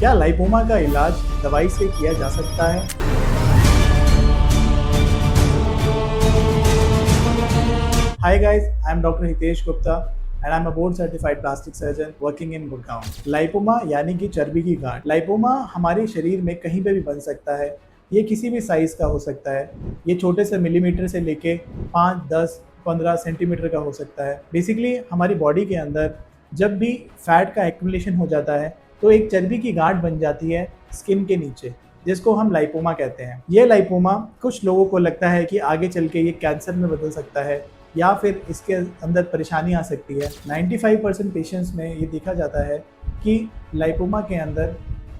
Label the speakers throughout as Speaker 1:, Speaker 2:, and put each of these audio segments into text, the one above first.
Speaker 1: क्या लाइपोमा का इलाज दवाई से किया जा सकता है? Hi guys, I am Dr. Hitesh Gupta and I am a board certified plastic surgeon working in Gurgaon. Lipoma यानी कि चर्बी की गांठ। लाइपोमा हमारे शरीर में कहीं पे भी बन सकता है। ये किसी भी साइज का हो सकता है। ये छोटे से मिलीमीटर से लेके 5, 10, 15 सेंटीमीटर का हो सकता है। बेसिकली हमारी बॉडी के अंदर जब भी फैट का एक्युमुलेशन हो जाता है तो एक चर्बी की गांठ बन जाती है स्किन के नीचे, जिसको हम लाइपोमा कहते हैं। ये लाइपोमा कुछ लोगों को लगता है कि आगे चल के ये कैंसर में बदल सकता है या फिर इसके अंदर परेशानी आ सकती है। 95% पेशेंट्स में ये देखा जाता है कि लाइपोमा के अंदर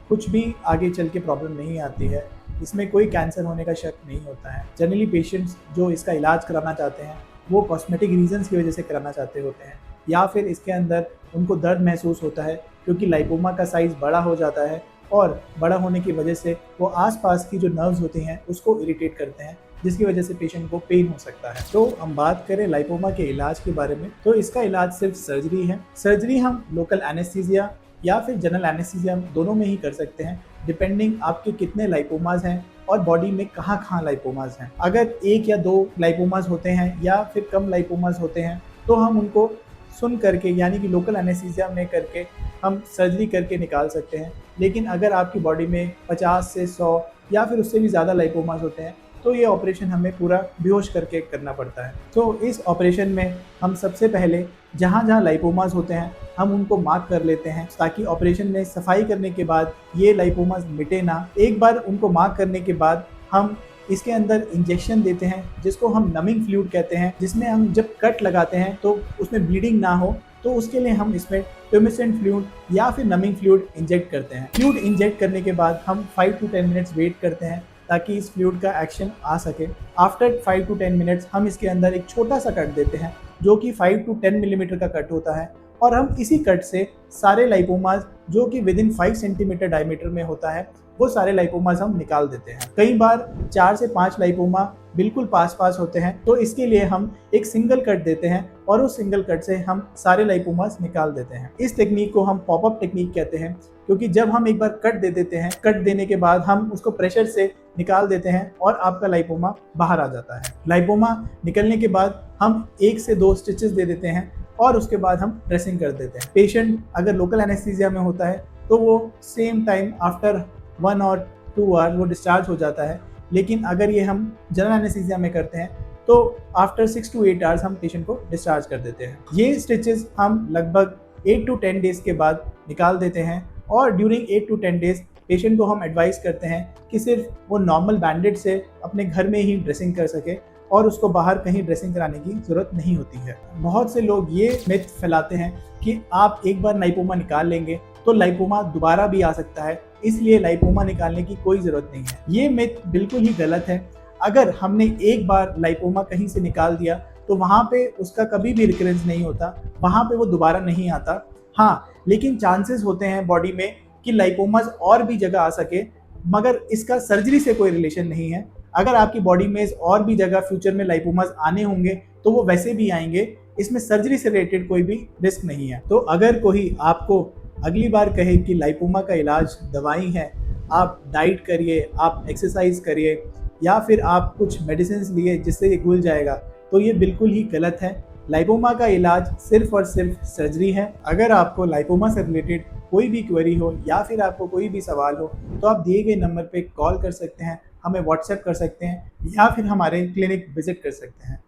Speaker 1: कुछ भी आगे चल के प्रॉब्लम नहीं आती है। इसमें कोई कैंसर होने का शक नहीं होता है। जनरली पेशेंट्स जो इसका इलाज कराना चाहते हैं वो कॉस्मेटिक रीजंस की वजह से कराना चाहते होते हैं, या फिर इसके अंदर उनको दर्द महसूस होता है क्योंकि लाइपोमा का साइज़ बड़ा हो जाता है और बड़ा होने की वजह से वो आसपास की जो नर्व्स होती हैं उसको इरिटेट करते हैं, जिसकी वजह से पेशेंट को पेन हो सकता है। तो हम बात करें लाइपोमा के इलाज के बारे में, तो इसका इलाज सिर्फ सर्जरी है। सर्जरी हम लोकल एनेस्थीसिया या फिर जनरल एनेस्थीसिया दोनों में ही कर सकते हैं, डिपेंडिंग आपके कितने लाइपोमास हैं और बॉडी में कहाँ कहाँ लाइपोमास हैं। अगर 1 या 2 लाइपोमास होते हैं या फिर कम लाइपोमास होते हैं तो हम उनको सुन करके यानी कि लोकल एनेस्थीसिया में करके हम सर्जरी करके निकाल सकते हैं। लेकिन अगर आपकी बॉडी में 50 से 100 या फिर उससे भी ज़्यादा लाइपोमास होते हैं तो ये ऑपरेशन हमें पूरा बेहोश करके करना पड़ता है। तो इस ऑपरेशन में हम सबसे पहले जहाँ जहाँ लाइपोमास होते हैं हम उनको मार्क कर लेते हैं, ताकि ऑपरेशन में सफाई करने के बाद ये लाइपोमास मिटे ना। एक बार उनको मार्क करने के बाद हम इसके अंदर इंजेक्शन देते हैं जिसको हम नमिंग फ्लूइड कहते हैं, जिसमें हम जब कट लगाते हैं तो उसमें ब्लीडिंग ना हो, तो उसके लिए हम इसमें ट्यूमेसेंट फ्लूइड या फिर नमिंग फ्लूइड इंजेक्ट करते हैं। फ्लूइड इंजेक्ट करने के बाद हम 5 to 10 मिनट्स वेट करते हैं ताकि इस फ्लूइड का एक्शन आ सके। आफ्टर 5 to 10 मिनट्स हम इसके अंदर एक छोटा सा कट देते हैं जो कि 5 to 10 मिलीमीटर का कट होता है, और हम इसी कट से सारे लाइपोमास जो कि विद इन 5 सेंटीमीटर डायमीटर में होता है वो सारे लाइपोमास हम निकाल देते हैं। कई बार 4 से 5 लाइपोमा बिल्कुल पास पास होते हैं, तो इसके लिए हम एक सिंगल कट देते हैं और उस सिंगल कट से हम सारे लाइपोमास निकाल देते हैं। इस टेक्निक को हम पॉपअप टेक्निक कहते हैं, क्योंकि जब हम एक बार कट दे देते हैं, कट देने के बाद हम उसको प्रेशर से निकाल देते हैं और आपका लाइपोमा बाहर आ जाता है। लाइपोमा निकलने के बाद हम 1 से 2 स्टिचेस दे देते हैं और उसके बाद हम ड्रेसिंग कर देते हैं। पेशेंट अगर लोकल एनेस्थीसिया में होता है तो वो सेम टाइम आफ्टर 1 और 2 आवर वो डिस्चार्ज हो जाता है, लेकिन अगर ये हम जनरल एनेस्थीसिया में करते हैं तो आफ्टर 6 to 8 आवर्स हम पेशेंट को डिस्चार्ज कर देते हैं। ये स्टिचेस हम लगभग 8 to 10 डेज के बाद निकाल देते हैं, और ड्यूरिंग 8 to 10 डेज पेशेंट को हम एडवाइस करते हैं कि सिर्फ वो नॉर्मल बैंडेज से अपने घर में ही ड्रेसिंग कर सके और उसको बाहर कहीं ड्रेसिंग कराने की ज़रूरत नहीं होती है। बहुत से लोग ये मिथ फैलाते हैं कि आप एक बार लाइपोमा निकाल लेंगे तो लाइपोमा दोबारा भी आ सकता है, इसलिए लाइपोमा निकालने की कोई ज़रूरत नहीं है। ये मिथ बिल्कुल ही गलत है। अगर हमने एक बार लाइपोमा कहीं से निकाल दिया तो वहाँ पे उसका कभी भी रिकरेंस नहीं होता, वहाँ पे वो दोबारा नहीं आता। हाँ, लेकिन चांसेस होते हैं बॉडी में कि लाइपोमास और भी जगह आ सके, मगर इसका सर्जरी से कोई रिलेशन नहीं है। अगर आपकी बॉडी में और भी जगह फ्यूचर में लाइपोमास आने होंगे तो वो वैसे भी आएंगे, इसमें सर्जरी से रिलेटेड कोई भी रिस्क नहीं है। तो अगर कोई आपको अगली बार कहे कि लाइपोमा का इलाज दवाई है, आप डाइट करिए, आप एक्सरसाइज करिए या फिर आप कुछ मेडिसिन लिए जिससे ये घुल जाएगा, तो ये बिल्कुल ही गलत है। लाइपोमा का इलाज सिर्फ और सिर्फ सर्जरी है। अगर आपको लाइपोमा से रिलेटेड कोई भी क्वेरी हो या फिर आपको कोई भी सवाल हो तो आप दिए गए नंबर पे कॉल कर सकते हैं, हमें व्हाट्सएप कर सकते हैं या फिर हमारे क्लिनिक विजिट कर सकते हैं।